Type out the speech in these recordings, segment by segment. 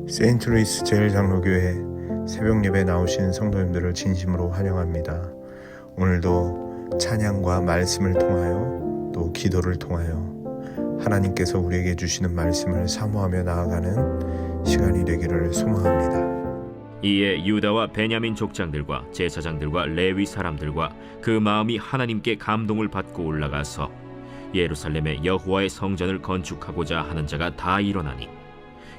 세인트루이스 제일장로교회 새벽 예배 나오신 성도님들을 진심으로 환영합니다. 오늘도 찬양과 말씀을 통하여 또 기도를 통하여 하나님께서 우리에게 주시는 말씀을 사모하며 나아가는 시간이 되기를 소망합니다. 이에 유다와 베냐민 족장들과 제사장들과 레위 사람들과 그 마음이 하나님께 감동을 받고 올라가서 예루살렘에 여호와의 성전을 건축하고자 하는 자가 다 일어나니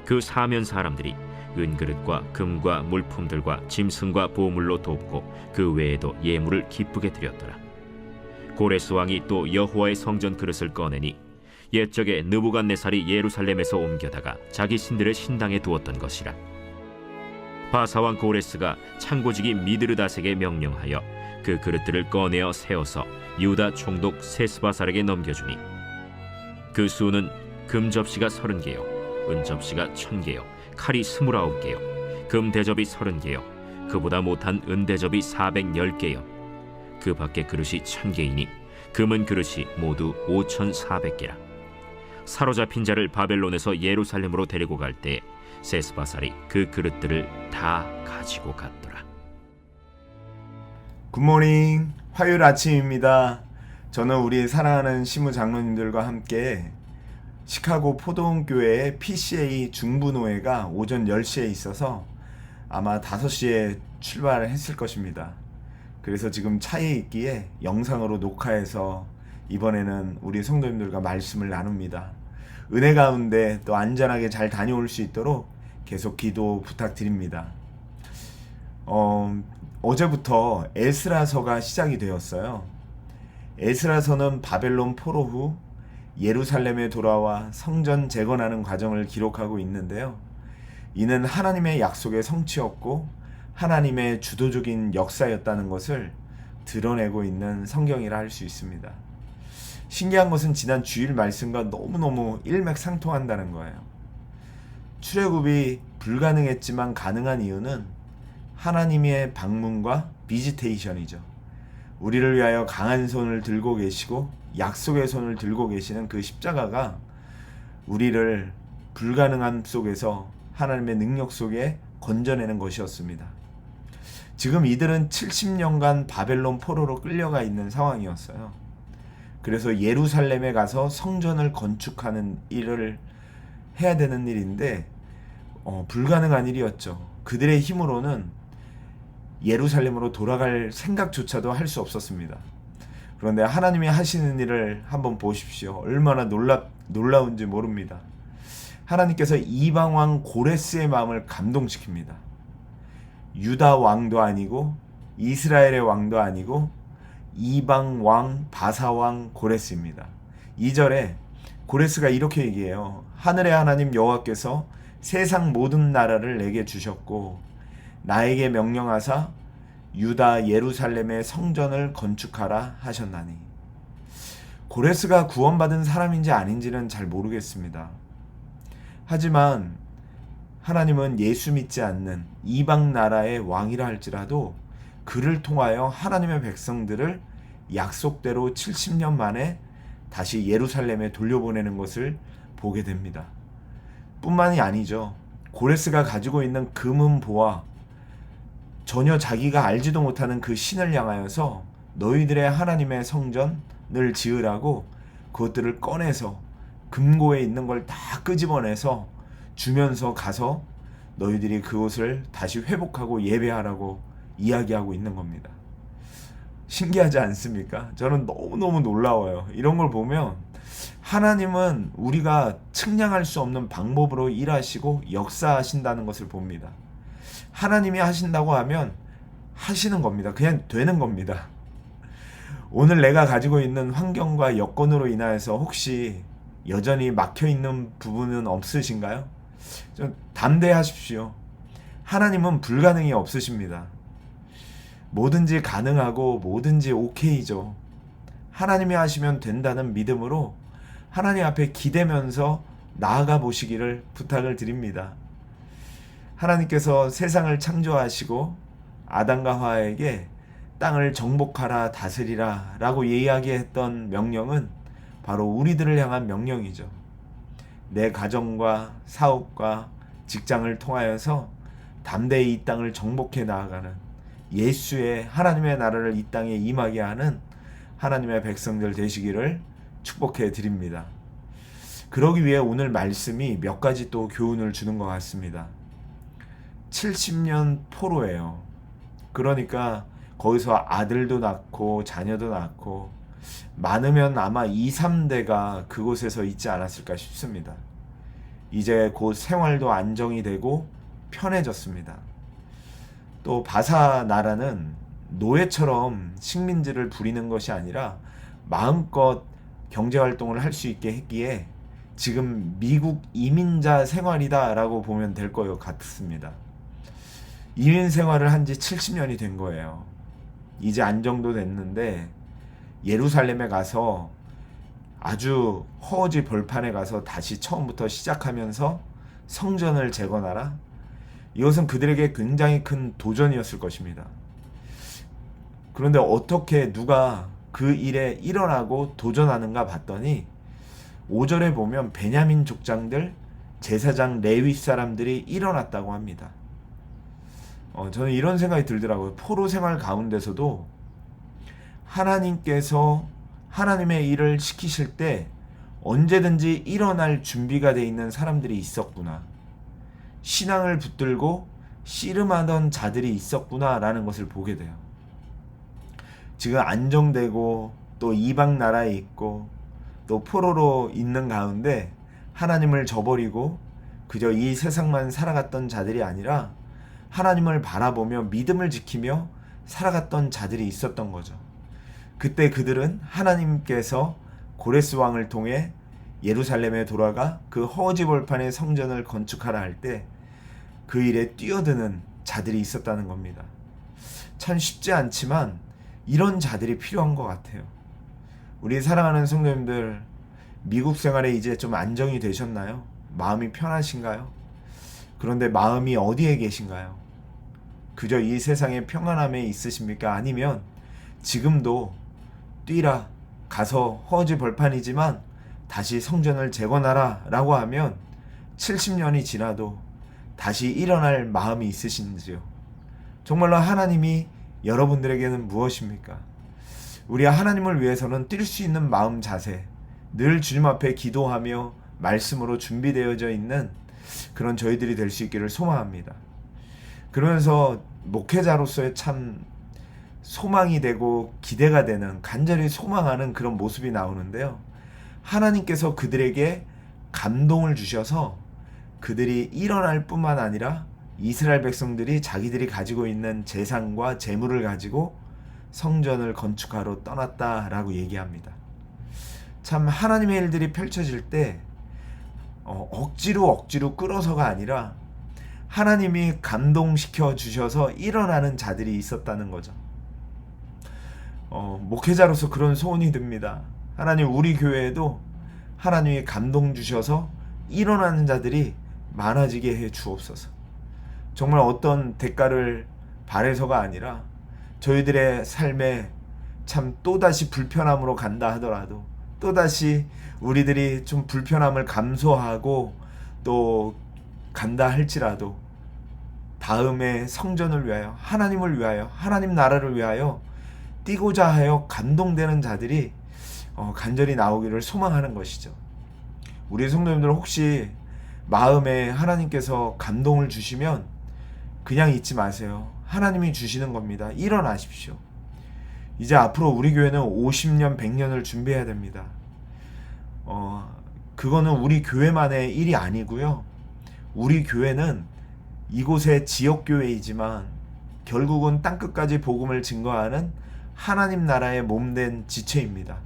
그 사면 사람들이 은그릇과 금과 물품들과 짐승과 보물로 돕고 그 외에도 예물을 기쁘게 드렸더라. 고레스 왕이 또 여호와의 성전 그릇을 꺼내니 옛적에 느부갓네살이 예루살렘에서 옮겨다가 자기 신들의 신당에 두었던 것이라. 바사왕 고레스가 창고지기 미드르다색에 명령하여 그 그릇들을 꺼내어 세워서 유다 총독 세스바살에게 넘겨주니 그 수는 금 접시가 30개요 은 접시가 1000개요 칼이 29개요 금 대접이 30개요 그보다 못한 은 대접이 410개요 그 밖에 그릇이 1000개이니 금은 그릇이 모두 5400개라. 사로잡힌 자를 바벨론에서 예루살렘으로 데리고 갈 때 세스바살이 그 그릇들을 다 가지고 갔더라. 굿모닝, 화요일 아침입니다. 저는 우리 사랑하는 시무 장로님들과 함께 시카고 포도원교회의 PCA 중부노회가 오전 10시에 있어서 아마 5시에 출발을 했을 것입니다. 그래서 지금 차에 있기에 영상으로 녹화해서 이번에는 우리 성도님들과 말씀을 나눕니다. 은혜 가운데 또 안전하게 잘 다녀올 수 있도록 계속 기도 부탁드립니다. 어제부터 에스라서가 시작이 되었어요. 에스라서는 바벨론 포로 후 예루살렘에 돌아와 성전 재건하는 과정을 기록하고 있는데요. 이는 하나님의 약속의 성취였고 하나님의 주도적인 역사였다는 것을 드러내고 있는 성경이라 할 수 있습니다. 신기한 것은 지난 주일 말씀과 너무너무 일맥상통한다는 거예요. 출애굽이 불가능했지만 가능한 이유는 하나님의 방문과 비지테이션이죠. 우리를 위하여 강한 손을 들고 계시고 약속의 손을 들고 계시는 그 십자가가 우리를 불가능함 속에서 하나님의 능력 속에 건져내는 것이었습니다. 지금 이들은 70년간 바벨론 포로로 끌려가 있는 상황이었어요. 그래서 예루살렘에 가서 성전을 건축하는 일을 해야 되는 일인데 불가능한 일이었죠. 그들의 힘으로는 예루살렘으로 돌아갈 생각조차도 할 수 없었습니다. 그런데 하나님이 하시는 일을 한번 보십시오. 얼마나 놀라운지 모릅니다. 하나님께서 이방 왕 고레스의 마음을 감동시킵니다. 유다 왕도 아니고 이스라엘의 왕도 아니고 이방 왕 바사왕 고레스입니다. 2절에 고레스가 이렇게 얘기해요. 하늘의 하나님 여호와께서 세상 모든 나라를 내게 주셨고 나에게 명령하사 유다 예루살렘의 성전을 건축하라 하셨나니. 고레스가 구원받은 사람인지 아닌지는 잘 모르겠습니다. 하지만 하나님은 예수 믿지 않는 이방 나라의 왕이라 할지라도 그를 통하여 하나님의 백성들을 약속대로 70년 만에 다시 예루살렘에 돌려보내는 것을 보게 됩니다. 뿐만이 아니죠. 고레스가 가지고 있는 금은보화, 전혀 자기가 알지도 못하는 그 신을 향하여서 너희들의 하나님의 성전을 지으라고 그것들을 꺼내서 금고에 있는 걸 다 끄집어내서 주면서 가서 너희들이 그것을 다시 회복하고 예배하라고 이야기하고 있는 겁니다. 신기하지 않습니까? 저는 너무너무 놀라워요. 이런 걸 보면 하나님은 우리가 측량할 수 없는 방법으로 일하시고 역사하신다는 것을 봅니다. 하나님이 하신다고 하면 하시는 겁니다. 그냥 되는 겁니다. 오늘 내가 가지고 있는 환경과 여건으로 인하여서 혹시 여전히 막혀있는 부분은 없으신가요? 좀 담대하십시오. 하나님은 불가능이 없으십니다. 뭐든지 가능하고 뭐든지 오케이죠. 하나님이 하시면 된다는 믿음으로 하나님 앞에 기대면서 나아가 보시기를 부탁을 드립니다. 하나님께서 세상을 창조하시고 아담과 하와에게 땅을 정복하라 다스리라 라고 이야기했던 명령은 바로 우리들을 향한 명령이죠. 내 가정과 사업과 직장을 통하여서 담대히 이 땅을 정복해 나아가는 예수의 하나님의 나라를 이 땅에 임하게 하는 하나님의 백성들 되시기를 축복해 드립니다. 그러기 위해 오늘 말씀이 몇 가지 또 교훈을 주는 것 같습니다. 70년 포로예요. 그러니까 거기서 아들도 낳고 자녀도 낳고 많으면 아마 2, 3대가 그곳에서 있지 않았을까 싶습니다. 이제 곧 생활도 안정이 되고 편해졌습니다. 또 바사 나라는 노예처럼 식민지를 부리는 것이 아니라 마음껏 경제활동을 할 수 있게 했기에 지금 미국 이민자 생활이다라고 보면 될 것 같습니다. 이민 생활을 한 지 70년이 된 거예요. 이제 안정도 됐는데 예루살렘에 가서 아주 허지 벌판에 가서 다시 처음부터 시작하면서 성전을 재건하라? 이것은 그들에게 굉장히 큰 도전이었을 것입니다. 그런데 어떻게 누가 그 일에 일어나고 도전하는가 봤더니 5절에 보면 베냐민 족장들, 제사장 레위 사람들이 일어났다고 합니다. 저는 이런 생각이 들더라고요. 포로 생활 가운데서도 하나님께서 하나님의 일을 시키실 때 언제든지 일어날 준비가 돼 있는 사람들이 있었구나. 신앙을 붙들고 씨름하던 자들이 있었구나라는 것을 보게 돼요. 지금 안정되고 또 이방 나라에 있고 또 포로로 있는 가운데 하나님을 저버리고 그저 이 세상만 살아갔던 자들이 아니라 하나님을 바라보며 믿음을 지키며 살아갔던 자들이 있었던 거죠. 그때 그들은 하나님께서 고레스 왕을 통해 예루살렘에 돌아가 그 허지벌판의 성전을 건축하라 할 때 그 일에 뛰어드는 자들이 있었다는 겁니다. 참 쉽지 않지만 이런 자들이 필요한 것 같아요. 우리 사랑하는 성도님들, 미국 생활에 이제 좀 안정이 되셨나요? 마음이 편하신가요? 그런데 마음이 어디에 계신가요? 그저 이 세상의 평안함에 있으십니까? 아니면 지금도 뛰라, 가서 허지 벌판이지만 다시 성전을 재건하라 라고 하면 70년이 지나도 다시 일어날 마음이 있으신지요? 정말로 하나님이 여러분들에게는 무엇입니까? 우리 하나님을 위해서는 뛸 수 있는 마음 자세, 늘 주님 앞에 기도하며 말씀으로 준비되어져 있는 그런 저희들이 될 수 있기를 소망합니다. 그러면서 목회자로서의 참 소망이 되고 기대가 되는, 간절히 소망하는 그런 모습이 나오는데요. 하나님께서 그들에게 감동을 주셔서 그들이 일어날 뿐만 아니라 이스라엘 백성들이 자기들이 가지고 있는 재산과 재물을 가지고 성전을 건축하러 떠났다라고 얘기합니다. 참 하나님의 일들이 펼쳐질 때 억지로 끌어서가 아니라 하나님이 감동시켜 주셔서 일어나는 자들이 있었다는 거죠. 목회자로서 그런 소원이 듭니다. 하나님, 우리 교회에도 하나님이 감동 주셔서 일어나는 자들이 많아지게 해 주옵소서. 정말 어떤 대가를 바래서가 아니라 저희들의 삶에 참 또다시 불편함으로 간다 하더라도 또다시 우리들이 좀 불편함을 감수하고 또 간다 할지라도 다음에 성전을 위하여, 하나님을 위하여, 하나님 나라를 위하여 뛰고자 하여 감동되는 자들이 간절히 나오기를 소망하는 것이죠. 우리 성도님들 혹시 마음에 하나님께서 감동을 주시면 그냥 잊지 마세요. 하나님이 주시는 겁니다. 일어나십시오. 이제 앞으로 우리 교회는 50년, 100년을 준비해야 됩니다. 그거는 우리 교회만의 일이 아니고요. 우리 교회는 이곳의 지역교회이지만 결국은 땅끝까지 복음을 증거하는 하나님 나라의 몸된 지체입니다.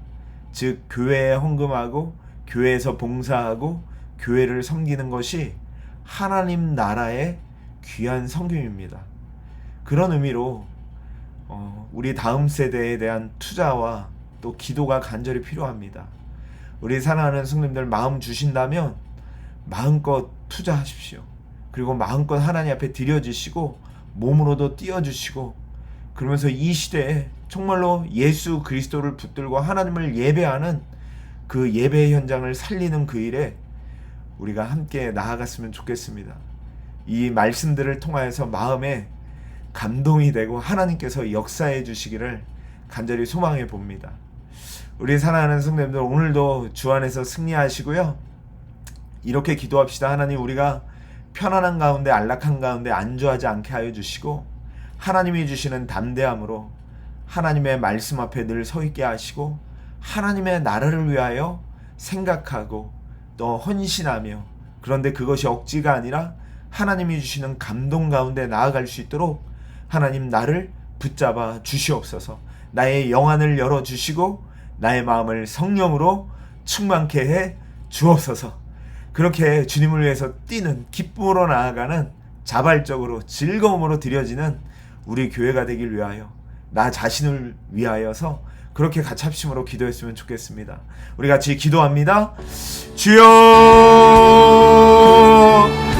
즉 교회에 헌금하고 교회에서 봉사하고 교회를 섬기는 것이 하나님 나라의 귀한 섬김입니다. 그런 의미로 우리 다음 세대에 대한 투자와 또 기도가 간절히 필요합니다. 우리 사랑하는 성도님들, 마음 주신다면 마음껏 투자하십시오. 그리고 마음껏 하나님 앞에 드려주시고 몸으로도 띄워주시고, 그러면서 이 시대에 정말로 예수 그리스도를 붙들고 하나님을 예배하는 그 예배 현장을 살리는 그 일에 우리가 함께 나아갔으면 좋겠습니다. 이 말씀들을 통하여서 마음에 감동이 되고 하나님께서 역사해 주시기를 간절히 소망해 봅니다. 우리 사랑하는 성도님들, 오늘도 주 안에서 승리하시고요. 이렇게 기도합시다. 하나님, 우리가 편안한 가운데 안락한 가운데 안주하지 않게 하여 주시고 하나님이 주시는 담대함으로 하나님의 말씀 앞에 늘 서 있게 하시고 하나님의 나라를 위하여 생각하고 또 헌신하며, 그런데 그것이 억지가 아니라 하나님이 주시는 감동 가운데 나아갈 수 있도록 하나님 나를 붙잡아 주시옵소서. 나의 영안을 열어주시고 나의 마음을 성령으로 충만케 해 주옵소서. 그렇게 주님을 위해서 뛰는, 기쁨으로 나아가는, 자발적으로 즐거움으로 드려지는 우리 교회가 되길 위하여, 나 자신을 위하여서 그렇게 가찹심으로 기도했으면 좋겠습니다. 우리 같이 기도합니다. 주여,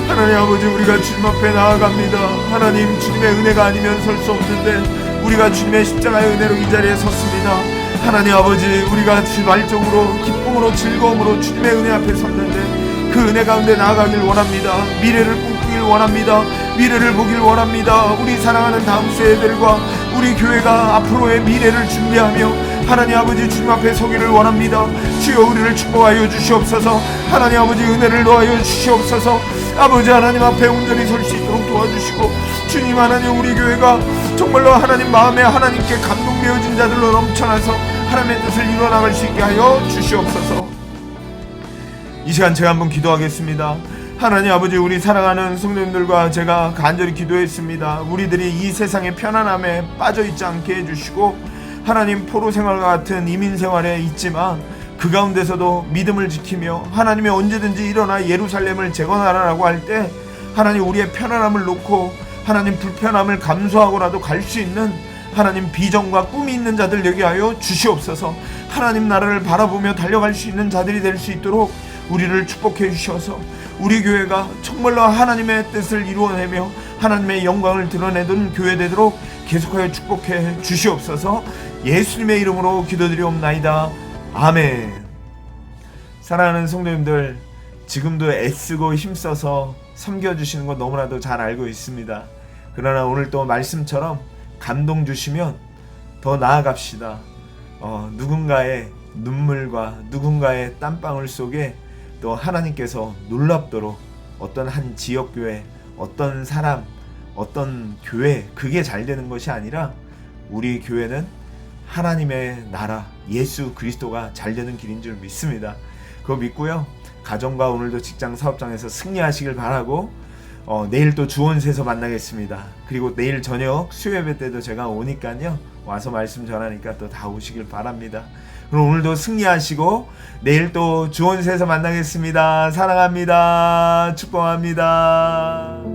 하나님 아버지, 우리가 주님 앞에 나아갑니다. 하나님, 주님의 은혜가 아니면 설 수 없는데 우리가 주님의 십자가의 은혜로 이 자리에 섰습니다. 하나님 아버지, 우리가 주발적으로 기쁨으로 즐거움으로 주님의 은혜 앞에 섰는데 그 은혜 가운데 나아가길 원합니다. 미래를 꿈꾸길 원합니다. 미래를 보길 원합니다. 우리 사랑하는 다음 세대들과 우리 교회가 앞으로의 미래를 준비하며 하나님 아버지 주님 앞에 서기를 원합니다. 주여, 우리를 축복하여 주시옵소서. 하나님 아버지, 은혜를 더하여 주시옵소서. 아버지 하나님 앞에 온전히 설 수 있도록 도와주시고, 주님 하나님, 우리 교회가 정말로 하나님 마음에 하나님께 감동되어진 자들로 넘쳐나서 하나님의 뜻을 이루어나갈 수 있게 하여 주시옵소서. 이 시간 제가 한번 기도하겠습니다. 하나님 아버지, 우리 사랑하는 성도님들과 제가 간절히 기도했습니다. 우리들이 이 세상의 편안함에 빠져있지 않게 해주시고, 하나님 포로 생활과 같은 이민 생활에 있지만 그 가운데서도 믿음을 지키며 하나님이 언제든지 일어나 예루살렘을 재건하라고 할 때 하나님 우리의 편안함을 놓고 하나님 불편함을 감수하고라도 갈 수 있는 하나님 비전과 꿈이 있는 자들 되게 하여 주시옵소서. 하나님 나라를 바라보며 달려갈 수 있는 자들이 될 수 있도록 우리를 축복해 주셔서 우리 교회가 정말로 하나님의 뜻을 이루어내며 하나님의 영광을 드러내던 교회 되도록 계속하여 축복해 주시옵소서. 예수님의 이름으로 기도드리옵나이다. 아멘. 사랑하는 성도님들, 지금도 애쓰고 힘써서 섬겨주시는 거 너무나도 잘 알고 있습니다. 그러나 오늘 또 말씀처럼 감동 주시면 더 나아갑시다. 누군가의 눈물과 누군가의 땀방울 속에 또 하나님께서 놀랍도록 어떤 한 지역교회, 어떤 사람, 어떤 교회, 그게 잘 되는 것이 아니라 우리 교회는 하나님의 나라, 예수 그리스도가 잘 되는 길인 줄 믿습니다. 그거 믿고요, 가정과 오늘도 직장 사업장에서 승리하시길 바라고, 내일 또 주원세에서 만나겠습니다. 그리고 내일 저녁 수요예배 때도 제가 오니까요, 와서 말씀 전하니까 또 다 오시길 바랍니다. 그럼 오늘도 승리하시고 내일 또 주원세에서 만나겠습니다. 사랑합니다. 축복합니다.